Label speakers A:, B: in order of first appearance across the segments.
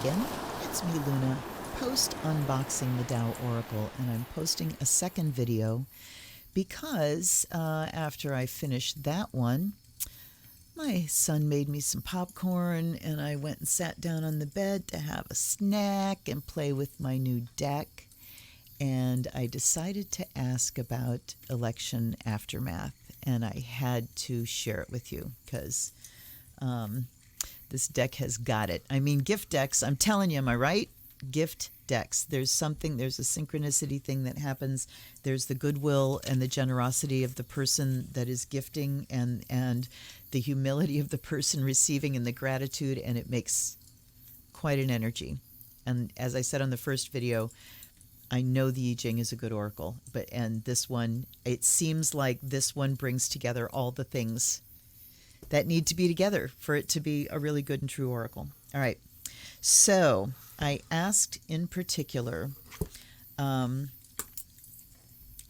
A: again. It's me, Luna, post-unboxing the Tao Oracle, and I'm posting a second video because after I finished that one, my son made me some popcorn, and I went and sat down on the bed to have a snack and play with my new deck. And I decided to ask about election aftermath, and I had to share it with you because this deck has got it. I mean, gift decks, I'm telling you, am I right? Gift decks. There's a synchronicity thing that happens. There's the goodwill and the generosity of the person that is gifting, and the humility of the person receiving, and the gratitude, and it makes quite an energy. And as I said on the first video, I know the I Ching is a good oracle, and this one, it seems like this one brings together all the things that need to be together for it to be a really good and true oracle. All right. So I asked in particular, and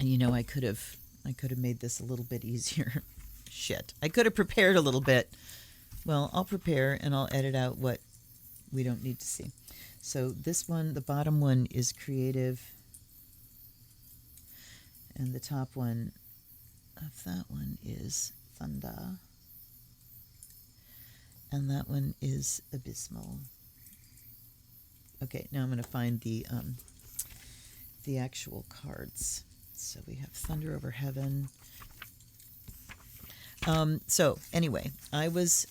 A: I could have made this a little bit easier. Shit. I could have prepared a little bit. Well, I'll prepare and I'll edit out what we don't need to see. So this one, the bottom one is creative, and the top one of that one is thunder, and that one is abysmal. Okay, now I'm going to find the actual cards. So we have thunder over heaven. So anyway, I was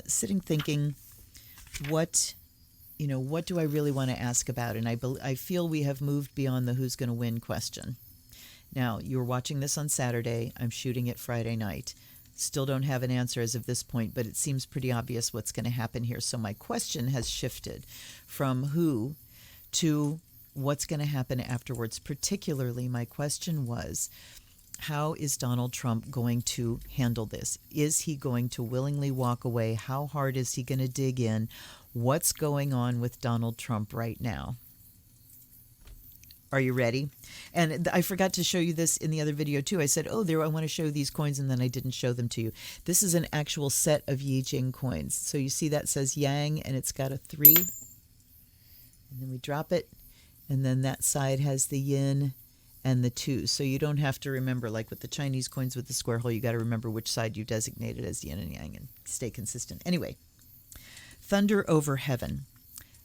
A: sitting thinking, what do I really want to ask about? And I feel we have moved beyond the who's going to win question. Now, you're watching this on Saturday. I'm shooting it Friday night. Still don't have an answer as of this point, but it seems pretty obvious what's going to happen here. So my question has shifted from who to what's going to happen afterwards. Particularly, my question was, how is Donald Trump going to handle this? Is he going to willingly walk away? How hard is he going to dig in? What's going on with Donald Trump right now? Are you ready? And I forgot to show you this in the other video too. I said, I want to show these coins, and then I didn't show them to you. This is an actual set of I Ching coins. So you see that says Yang, and it's got a 3. And then we drop it, and then that side has the Yin and the 2. So you don't have to remember, like with the Chinese coins with the square hole, you got to remember which side you designated as Yin and Yang and stay consistent. Anyway, thunder over heaven.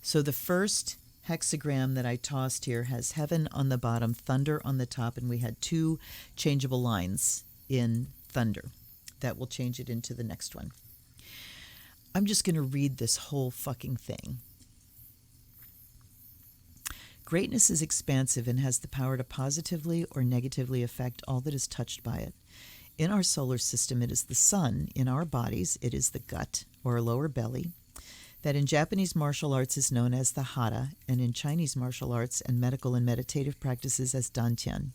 A: So the first hexagram that I tossed here has heaven on the bottom, thunder on the top, and we had 2 changeable lines in thunder. That will change it into the next one. I'm just going to read this whole fucking thing. Greatness is expansive and has the power to positively or negatively affect all that is touched by it. In our solar system, it is the sun. In our bodies, it is the gut or lower belly, that in Japanese martial arts is known as the hara, and in Chinese martial arts and medical and meditative practices as dantian.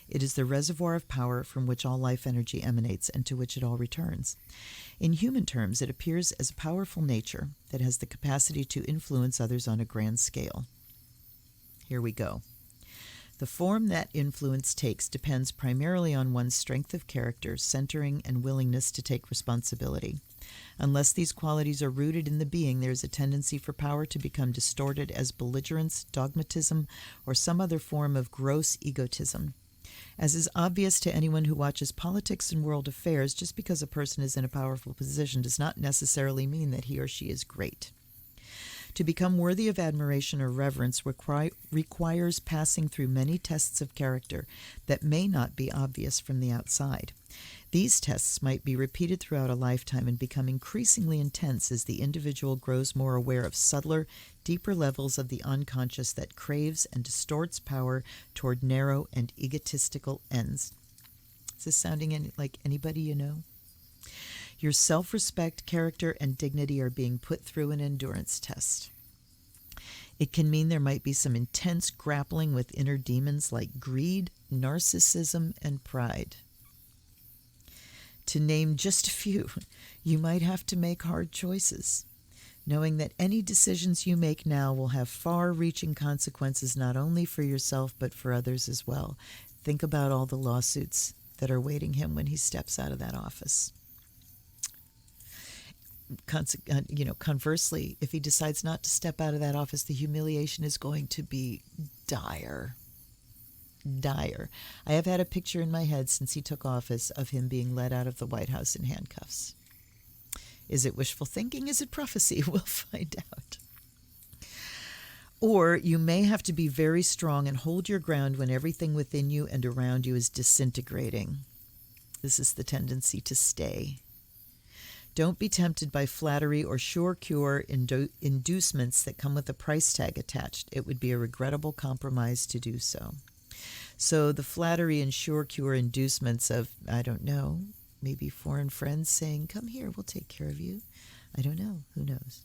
A: It is the reservoir of power from which all life energy emanates and to which it all returns. In human terms, it appears as a powerful nature that has the capacity to influence others on a grand scale. Here we go. The form that influence takes depends primarily on one's strength of character, centering, and willingness to take responsibility. Unless these qualities are rooted in the being, there is a tendency for power to become distorted as belligerence, dogmatism, or some other form of gross egotism. As is obvious to anyone who watches politics and world affairs, just because a person is in a powerful position does not necessarily mean that he or she is great. To become worthy of admiration or reverence requires passing through many tests of character that may not be obvious from the outside. These tests might be repeated throughout a lifetime and become increasingly intense as the individual grows more aware of subtler, deeper levels of the unconscious that craves and distorts power toward narrow and egotistical ends. Is this sounding like anybody you know? Your self-respect, character, and dignity are being put through an endurance test. It can mean there might be some intense grappling with inner demons like greed, narcissism, and pride. To name just a few, you might have to make hard choices, knowing that any decisions you make now will have far-reaching consequences not only for yourself but for others as well. Think about all the lawsuits that are awaiting him when he steps out of that office. Conversely, if he decides not to step out of that office, the humiliation is going to be dire. Dire. I have had a picture in my head since he took office of him being led out of the White House in handcuffs. Is it wishful thinking? Is it prophecy? We'll find out. Or you may have to be very strong and hold your ground when everything within you and around you is disintegrating. This is the tendency to stay. Don't be tempted by flattery or sure cure inducements that come with a price tag attached. It would be a regrettable compromise to do so. So the flattery and sure cure inducements of, I don't know, maybe foreign friends saying, come here, we'll take care of you. I don't know. Who knows?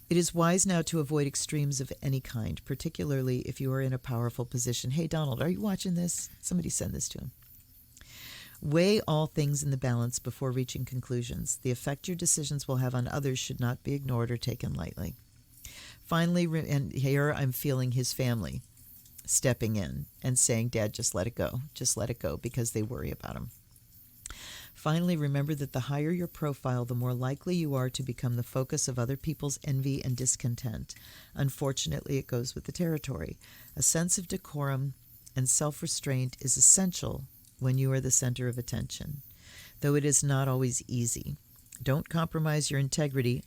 A: It is wise now to avoid extremes of any kind, particularly if you are in a powerful position. Hey, Donald, are you watching this? Somebody send this to him. Weigh all things in the balance before reaching conclusions. The effect your decisions will have on others should not be ignored or taken lightly. Finally, and here I'm feeling his family stepping in and saying, Dad, just let it go. Just let it go, because they worry about him. Finally, remember that the higher your profile, the more likely you are to become the focus of other people's envy and discontent. Unfortunately, it goes with the territory. A sense of decorum and self-restraint is essential when you are the center of attention, though it is not always easy. Don't compromise your integrity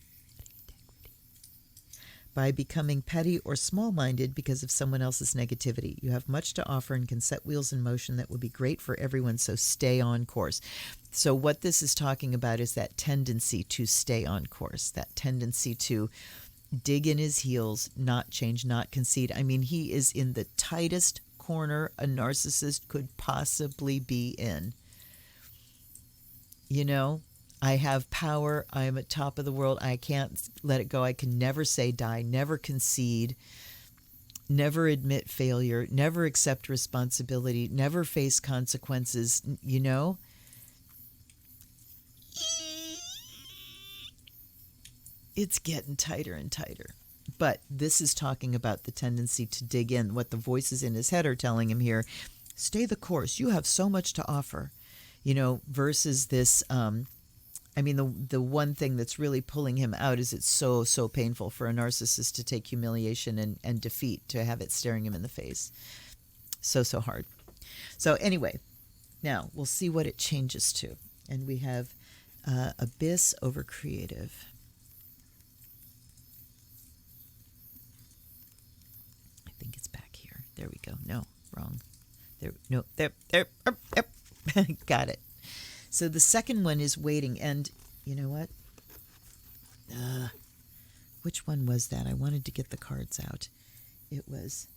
A: by becoming petty or small-minded because of someone else's negativity. You have much to offer and can set wheels in motion that will be great for everyone, so stay on course. So what this is talking about is that tendency to stay on course, that tendency to dig in his heels, not change, not concede. I mean, he is in the tightest corner a narcissist could possibly be in. You know, I have power. I am at top of the world. I can't let it go. I can never say die, never concede, never admit failure, never accept responsibility, never face consequences, you know. It's getting tighter and tighter. But this is talking about the tendency to dig in. What the voices in his head are telling him here, stay the course. You have so much to offer, you know, versus this. I mean, the one thing that's really pulling him out is it's so painful for a narcissist to take humiliation and defeat, to have it staring him in the face. So hard. So anyway, now we'll see what it changes to. And we have abyss over creative. There we go. No, wrong. There. Got it. So the second one is waiting. And you know what? Which one was that? I wanted to get the cards out. It was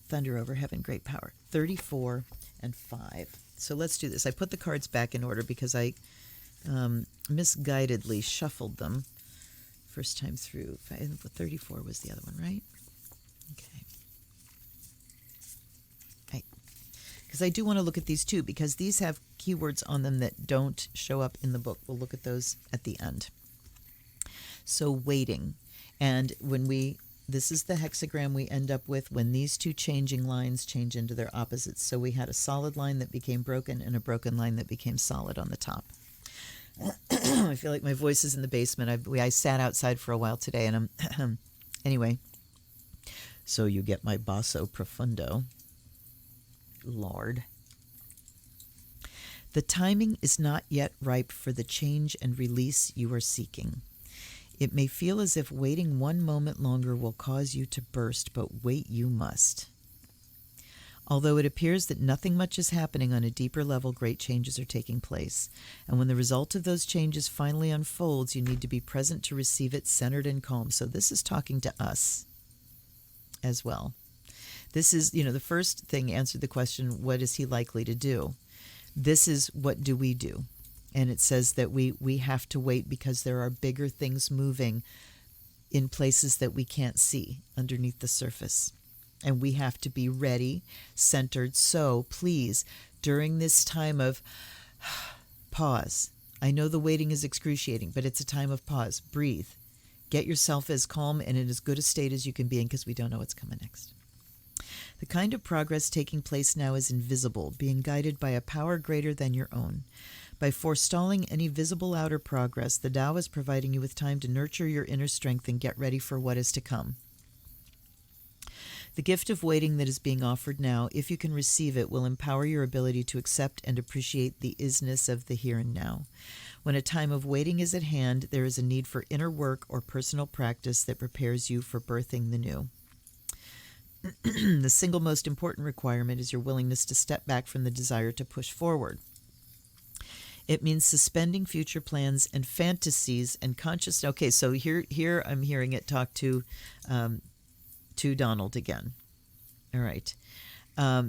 A: Thunder over Heaven, Great Power. 34 and 5. So let's do this. I put the cards back in order because I misguidedly shuffled them first time through. 34 was the other one, right? Okay. Because I do want to look at these too, because these have keywords on them that don't show up in the book. We'll look at those at the end. So waiting. And this is the hexagram we end up with when these two changing lines change into their opposites. So we had a solid line that became broken and a broken line that became solid on the top. I feel like my voice is in the basement. I sat outside for a while today, and I'm anyway. So you get my basso profundo. Lord. The timing is not yet ripe for the change and release you are seeking. It may feel as if waiting one moment longer will cause you to burst, but wait you must. Although it appears that nothing much is happening on a deeper level, great changes are taking place. And when the result of those changes finally unfolds, you need to be present to receive it, centered and calm. So this is talking to us as well. This is, the first thing answered the question, what is he likely to do? This is, what do we do? And it says that we have to wait because there are bigger things moving in places that we can't see underneath the surface. And we have to be ready, centered. So please, during this time of pause, I know the waiting is excruciating, but it's a time of pause. Breathe. Get yourself as calm and in as good a state as you can be in, because we don't know what's coming next. The kind of progress taking place now is invisible, being guided by a power greater than your own. By forestalling any visible outer progress, the Tao is providing you with time to nurture your inner strength and get ready for what is to come. The gift of waiting that is being offered now, if you can receive it, will empower your ability to accept and appreciate the isness of the here and now. When a time of waiting is at hand, there is a need for inner work or personal practice that prepares you for birthing the new. The single most important requirement is your willingness to step back from the desire to push forward. It means suspending future plans and fantasies and conscious. Okay, so here I'm hearing it talk to Donald again. All right.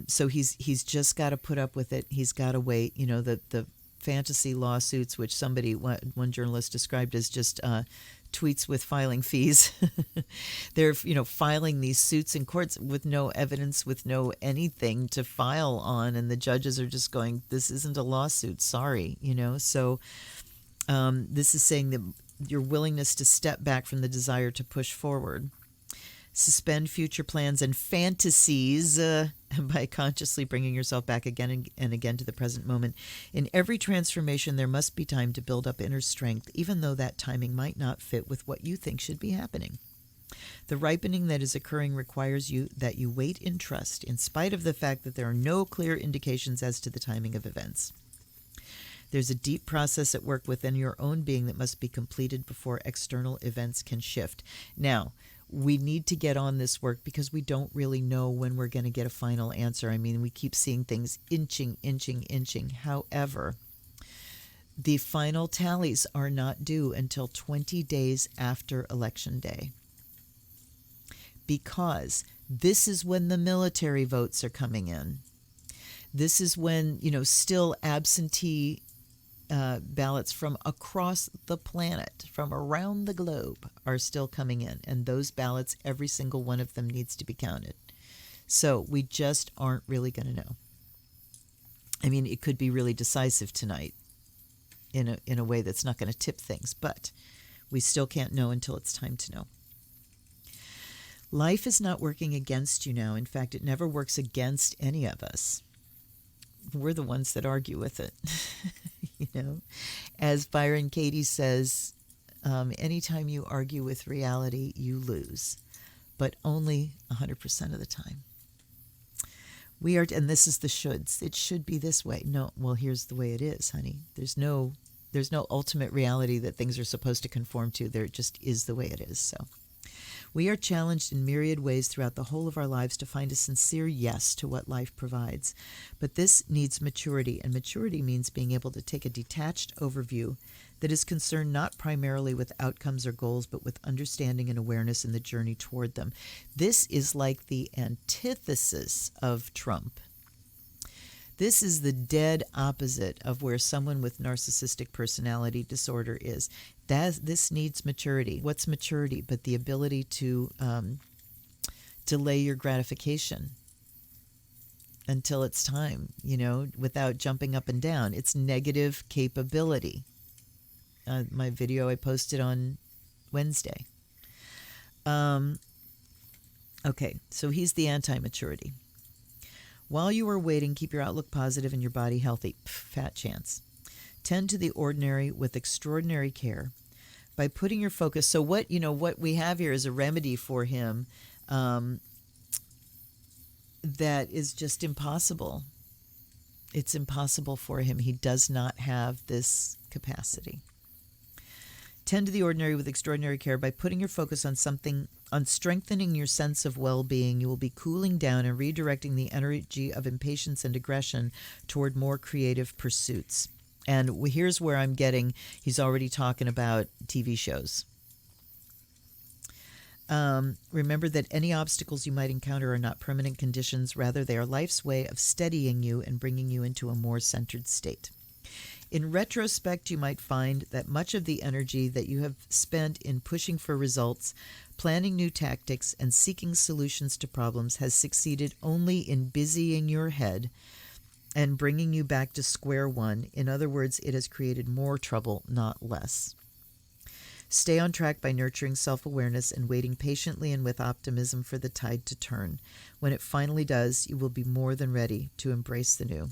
A: So he's just got to put up with it. He's got to wait. You know, the fantasy lawsuits, which one journalist described as just tweets with filing fees. They're, filing these suits in courts with no evidence, with no anything to file on, and the judges are just going, this isn't a lawsuit, sorry, So this is saying that your willingness to step back from the desire to push forward. Suspend future plans and fantasies by consciously bringing yourself back again and again to the present moment. In every transformation, there must be time to build up inner strength, even though that timing might not fit with what you think should be happening. The ripening that is occurring requires that you wait in trust, in spite of the fact that there are no clear indications as to the timing of events. There's a deep process at work within your own being that must be completed before external events can shift. Now, we need to get on this work because we don't really know when we're going to get a final answer. I mean, we keep seeing things inching. However, the final tallies are not due until 20 days after Election Day, because this is when the military votes are coming in. This is when, still absentee ballots from across the planet, from around the globe, are still coming in. And those ballots, every single one of them needs to be counted. So we just aren't really going to know. I mean, it could be really decisive tonight in a way that's not going to tip things, but we still can't know until it's time to know. Life is not working against you now. In fact, it never works against any of us. We're the ones that argue with it. As Byron Katie says, anytime you argue with reality, you lose, but only 100% of the time. We are, and this is the shoulds. It should be this way. No, well, here's the way it is, honey. There's no ultimate reality that things are supposed to conform to. There just is the way it is. So we are challenged in myriad ways throughout the whole of our lives to find a sincere yes to what life provides. But this needs maturity, and maturity means being able to take a detached overview that is concerned not primarily with outcomes or goals, but with understanding and awareness in the journey toward them. This is like the antithesis of Trump. This is the dead opposite of where someone with narcissistic personality disorder is. This needs maturity. What's maturity but the ability to delay your gratification until it's time, without jumping up and down? It's negative capability. My video I posted on Wednesday. Okay, so he's the anti-maturity. While you are waiting, keep your outlook positive and your body healthy. Fat chance. Tend to the ordinary with extraordinary care by putting your focus. So what we have here is a remedy for him that is just impossible. It's impossible for him. He does not have this capacity. Tend to the ordinary with extraordinary care by putting your focus on strengthening your sense of well-being. You will be cooling down and redirecting the energy of impatience and aggression toward more creative pursuits. And here's where I'm getting, he's already talking about TV shows. Remember that any obstacles you might encounter are not permanent conditions. Rather, they are life's way of steadying you and bringing you into a more centered state. In retrospect, you might find that much of the energy that you have spent in pushing for results, planning new tactics, and seeking solutions to problems has succeeded only in busying your head and bringing you back to square one. In other words, it has created more trouble, not less. Stay on track by nurturing self-awareness and waiting patiently and with optimism for the tide to turn. When it finally does, you will be more than ready to embrace the new.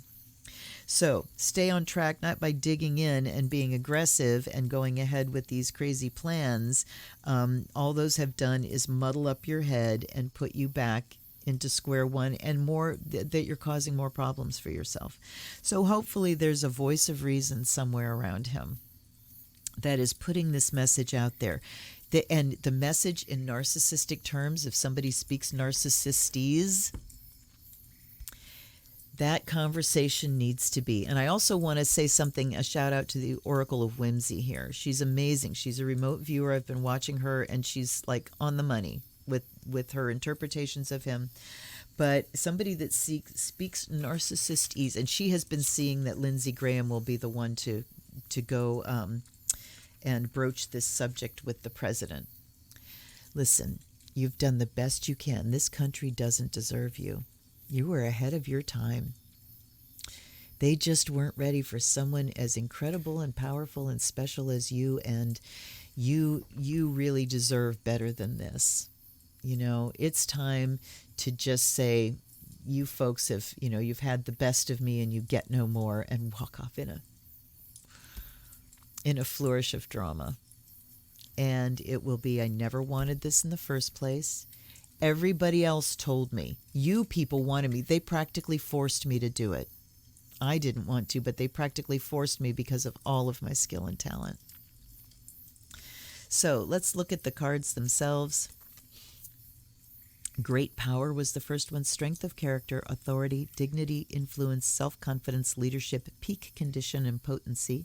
A: So stay on track, not by digging in and being aggressive and going ahead with these crazy plans. All those have done is muddle up your head and put you back into square one, and more that you're causing more problems for yourself. So hopefully there's a voice of reason somewhere around him that is putting this message out there. And the message in narcissistic terms, if somebody speaks narcissistese, that conversation needs to be. And I also want to say something, a shout out to the Oracle of Whimsy here. She's amazing. She's a remote viewer. I've been watching her, and she's like on the money with her interpretations of him. But somebody that speaks narcissistese, and she has been seeing that Lindsey Graham will be the one to go and broach this subject with the president. Listen, you've done the best you can. This country doesn't deserve you. You were ahead of your time. They just weren't ready for someone as incredible and powerful and special as you, and you really deserve better than this. You know, it's time to just say, you folks have, you've had the best of me and you get no more, and walk off in a flourish of drama. And it will be, I never wanted this in the first place. Everybody else told me. You people wanted me. They practically forced me to do it. I didn't want to, but they practically forced me because of all of my skill and talent. So let's look at the cards themselves. Great power was the first one. Strength of character, authority, dignity, influence, self-confidence, leadership, peak condition, and potency.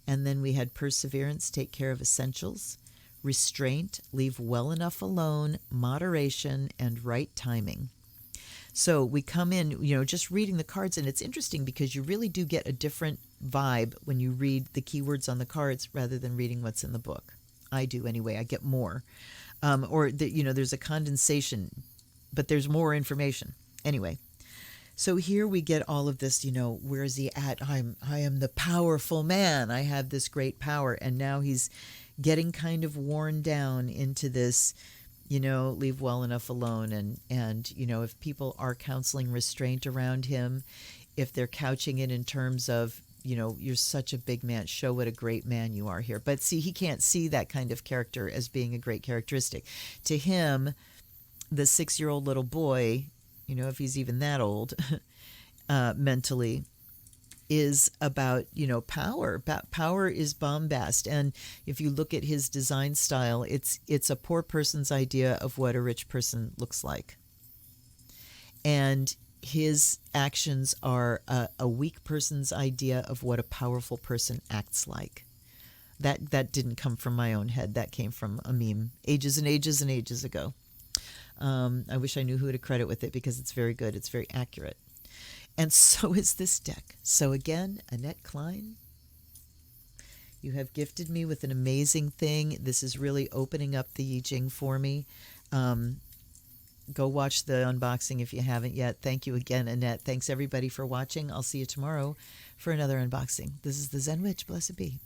A: And then we had perseverance, take care of essentials, restraint, leave well enough alone, moderation, and right timing. So we come in, just reading the cards, and it's interesting because you really do get a different vibe when you read the keywords on the cards rather than reading what's in the book. I do anyway. I get more. There's a condensation, but there's more information. Anyway, so here we get all of this, where is he at? I am the powerful man. I have this great power. And now he's getting kind of worn down into this, leave well enough alone. And if people are counseling restraint around him, if they're couching it in terms of, you're such a big man, show what a great man you are here. But see, he can't see that kind of character as being a great characteristic. To him, the 6-year-old little boy, if he's even that old, mentally, is about, power. Power is bombast. And if you look at his design style, it's a poor person's idea of what a rich person looks like. And his actions are a weak person's idea of what a powerful person acts like. That didn't come from my own head. That came from a meme ages and ages and ages ago. I wish I knew who to credit with it because it's very good. It's very accurate. And so is this deck. So again, Annette Klein, you have gifted me with an amazing thing. This is really opening up the I Ching for me. Go watch the unboxing if you haven't yet. Thank you again, Annette. Thanks everybody for watching. I'll see you tomorrow for another unboxing. This is the Zen Witch. Blessed be.